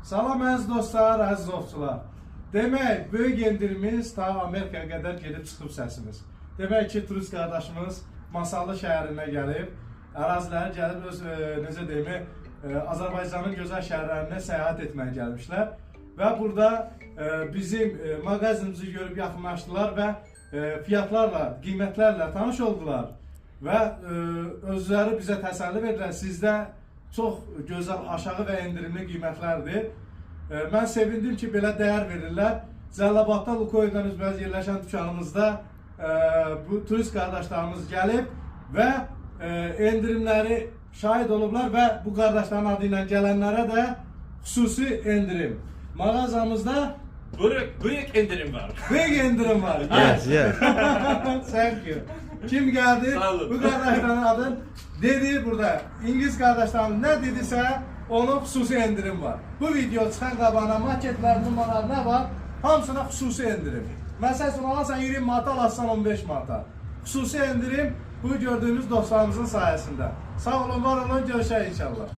Salam əziz dostlar, əziz ovçular. Demək, böyük endirimiz ta Amerikaya qədər gedib çıxıb səsimiz. Demək ki, turist qardaşımız Masallı şəhərinə gəlib, əraziləri gəlib öz, necə deyim, Azərbaycanın gözəl şəhərlərinə səyahət etməyə gəlmişlər. Və burada bizim mağazinimizi görüb yaxınlaşdılar və fiyatlarla, qiymətlərlə tanış oldular. Və özləri bizə təsəlli verdilər, sizdə çox gözəl aşağı və endirimli qiymətlərdir. Mən sevindim ki, belə dəyər verirlər. Cəlilabadda Lukoil'dən üzbəyiz yerləşən dükanımızda bu turist qardaşlarımız gəlib və endirimləri şahid olublar və bu qardaşların adı ilə gələnlərə də xüsusi endirim. Mağazamızda Büyük indirim var. büyük endirim var. Yes, yes. Thank you. Kim geldi? Sağ olun. Bu kardeşlerin adın dedi burada. İngiliz kardeşlerimiz ne dediyse onun xüsusi endirim var. Bu video çıxan qabağına maketler, numaralar ne var? Hamısına xüsusi endirim. Mesela sen alarsan 20 manata, alarsan 15 manata. Xüsusi endirim bu gördüğünüz dostlarımızın sayesinde. Sağ olun, var olun, görüşək inşallah.